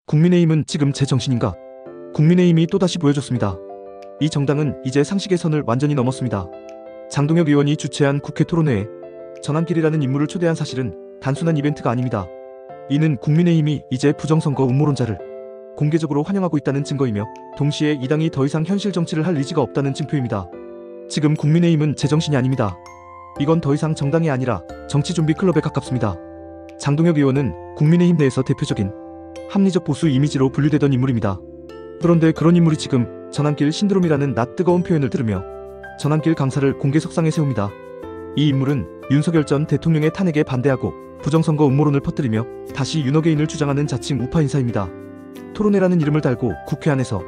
국민의힘은 지금 제정신인가? 국민의힘이 또다시 보여줬습니다. 이 정당은 이제 상식의 선을 완전히 넘었습니다. 장동혁 의원이 주최한 국회 토론회에 전환길이라는 인물을 초대한 사실은 단순한 이벤트가 아닙니다. 이는 국민의힘이 이제 부정선거 음모론자를 공개적으로 환영하고 있다는 증거이며 동시에 이 당이 더 이상 현실 정치를 할 의지가 없다는 징표입니다. 지금 국민의힘은 제정신이 아닙니다. 이건 더 이상 정당이 아니라 정치 좀비 클럽에 가깝습니다. 장동혁 의원은 국민의힘 내에서 대표적인 합리적 보수 이미지로 분류되던 인물입니다. 그런데 그런 인물이 지금 전환길 신드롬이라는 낯 뜨거운 표현을 들으며 전환길 강사를 공개 석상에 세웁니다. 이 인물은 윤석열 전 대통령의 탄핵에 반대하고 부정선거 음모론을 퍼뜨리며 다시 윤어게인을 주장하는 자칭 우파 인사입니다. 토론회라는 이름을 달고 국회 안에서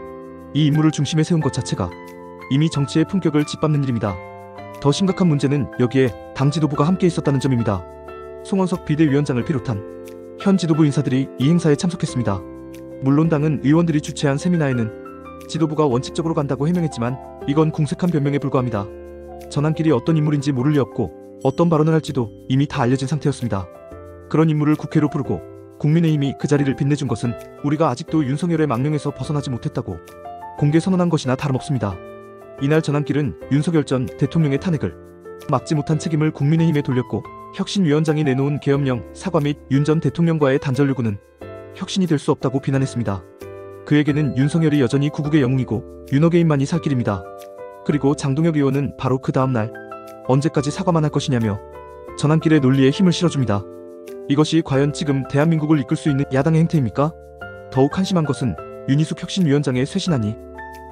이 인물을 중심에 세운 것 자체가 이미 정치의 품격을 짓밟는 일입니다. 더 심각한 문제는 여기에 당 지도부가 함께 있었다는 점입니다. 송원석 비대위원장을 비롯한 현 지도부 인사들이 이 행사에 참석했습니다. 물론 당은 의원들이 주최한 세미나에는 지도부가 원칙적으로 간다고 해명했지만 이건 궁색한 변명에 불과합니다. 전환길이 어떤 인물인지 모를 리 없고 어떤 발언을 할지도 이미 다 알려진 상태였습니다. 그런 인물을 국회로 부르고 국민의힘이 그 자리를 빛내준 것은 우리가 아직도 윤석열의 망령에서 벗어나지 못했다고 공개 선언한 것이나 다름없습니다. 이날 전환길은 윤석열 전 대통령의 탄핵을 막지 못한 책임을 국민의힘에 돌렸고 혁신위원장이 내놓은 계엄령 사과 및 윤 전 대통령과의 단절 요구는 혁신이 될 수 없다고 비난했습니다. 그에게는 윤석열이 여전히 구국의 영웅이고 윤어게인만이 살 길입니다. 그리고 장동혁 의원은 바로 그 다음날 언제까지 사과만 할 것이냐며 전환길의 논리에 힘을 실어줍니다. 이것이 과연 지금 대한민국을 이끌 수 있는 야당의 행태입니까? 더욱 한심한 것은 윤희숙 혁신위원장의 쇄신안이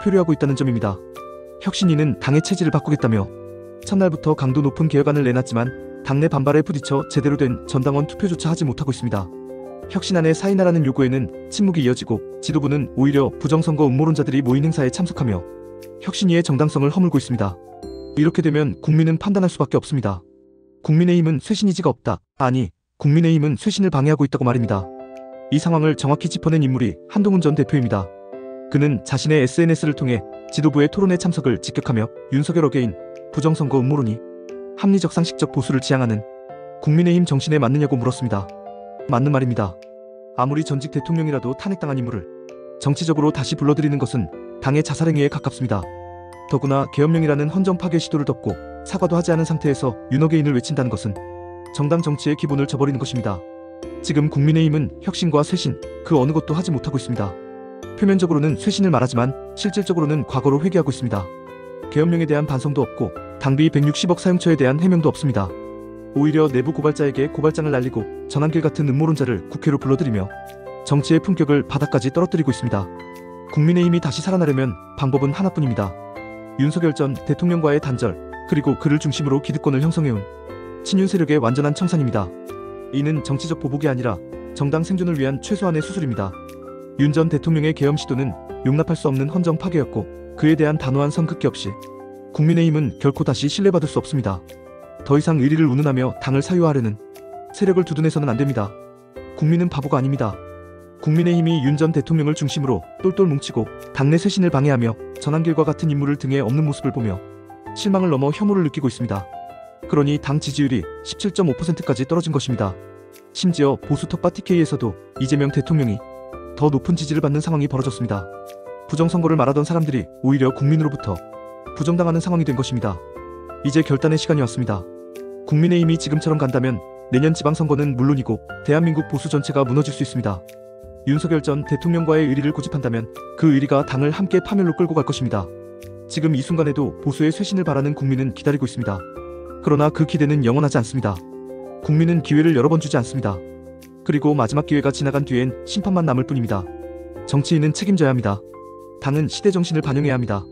표류하고 있다는 점입니다. 혁신위는 당의 체질을 바꾸겠다며 첫날부터 강도 높은 개혁안을 내놨지만 당내 반발에 부딪혀 제대로 된 전당원 투표조차 하지 못하고 있습니다. 혁신안에 사인하라는 요구에는 침묵이 이어지고 지도부는 오히려 부정선거 음모론자들이 모인 행사에 참석하며 혁신위의 정당성을 허물고 있습니다. 이렇게 되면 국민은 판단할 수밖에 없습니다. 국민의힘은 쇄신 의지가 없다. 아니, 국민의힘은 쇄신을 방해하고 있다고 말입니다. 이 상황을 정확히 짚어낸 인물이 한동훈 전 대표입니다. 그는 자신의 SNS를 통해 지도부의 토론회 참석을 직격하며 윤석열 어게인, 부정선거 음모론이 합리적 상식적 보수를 지향하는 국민의힘 정신에 맞느냐고 물었습니다. 맞는 말입니다. 아무리 전직 대통령이라도 탄핵당한 인물을 정치적으로 다시 불러들이는 것은 당의 자살행위에 가깝습니다. 더구나 계엄령이라는 헌정 파괴 시도를 덮고 사과도 하지 않은 상태에서 윤어게인을 외친다는 것은 정당 정치의 기본을 저버리는 것입니다. 지금 국민의힘은 혁신과 쇄신 그 어느 것도 하지 못하고 있습니다. 표면적으로는 쇄신을 말하지만 실질적으로는 과거로 회귀하고 있습니다. 계엄령에 대한 반성도 없고 당비 160억 사용처에 대한 해명도 없습니다. 오히려 내부 고발자에게 고발장을 날리고 전환길 같은 음모론자를 국회로 불러들이며 정치의 품격을 바닥까지 떨어뜨리고 있습니다. 국민의힘이 다시 살아나려면 방법은 하나뿐입니다. 윤석열 전 대통령과의 단절, 그리고 그를 중심으로 기득권을 형성해온 친윤 세력의 완전한 청산입니다. 이는 정치적 보복이 아니라 정당 생존을 위한 최소한의 수술입니다. 윤 전 대통령의 계엄 시도는 용납할 수 없는 헌정 파괴였고 그에 대한 단호한 선긋기 없이 국민의힘은 결코 다시 신뢰받을 수 없습니다. 더 이상 의리를 운운하며 당을 사유화하려는 세력을 두둔해서는 안됩니다. 국민은 바보가 아닙니다. 국민의힘이 윤 전 대통령을 중심으로 똘똘 뭉치고 당내 쇄신을 방해하며 전환길과 같은 인물을 등에 업는 모습을 보며 실망을 넘어 혐오를 느끼고 있습니다. 그러니 당 지지율이 17.5%까지 떨어진 것입니다. 심지어 보수 텃밭 TK에서도 이재명 대통령이 더 높은 지지를 받는 상황이 벌어졌습니다. 부정선거를 말하던 사람들이 오히려 국민으로부터 부정당하는 상황이 된 것입니다. 이제 결단의 시간이 왔습니다. 국민의힘이 지금처럼 간다면 내년 지방선거는 물론이고 대한민국 보수 전체가 무너질 수 있습니다. 윤석열 전 대통령과의 의리를 고집한다면 그 의리가 당을 함께 파멸로 끌고 갈 것입니다. 지금 이 순간에도 보수의 쇄신을 바라는 국민은 기다리고 있습니다. 그러나 그 기대는 영원하지 않습니다. 국민은 기회를 여러 번 주지 않습니다. 그리고 마지막 기회가 지나간 뒤엔 심판만 남을 뿐입니다. 정치인은 책임져야 합니다. 당은 시대 정신을 반영해야 합니다.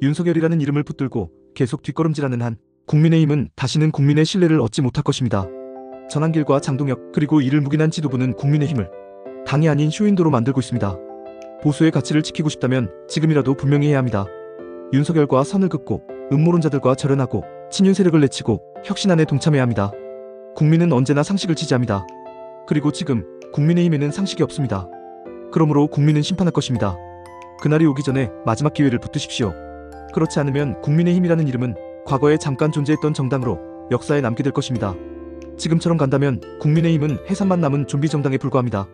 윤석열이라는 이름을 붙들고 계속 뒷걸음질하는 한 국민의힘은 다시는 국민의 신뢰를 얻지 못할 것입니다. 전환길과 장동혁 그리고 이를 묵인한 지도부는 국민의힘을 당이 아닌 쇼윈도로 만들고 있습니다. 보수의 가치를 지키고 싶다면 지금이라도 분명히 해야 합니다. 윤석열과 선을 긋고 음모론자들과 절연하고 친윤 세력을 내치고 혁신안에 동참해야 합니다. 국민은 언제나 상식을 지지합니다. 그리고 지금 국민의힘에는 상식이 없습니다. 그러므로 국민은 심판할 것입니다. 그날이 오기 전에 마지막 기회를 붙드십시오. 그렇지 않으면 국민의힘이라는 이름은 과거에 잠깐 존재했던 정당으로 역사에 남게 될 것입니다. 지금처럼 간다면 국민의힘은 해산만 남은 좀비 정당에 불과합니다.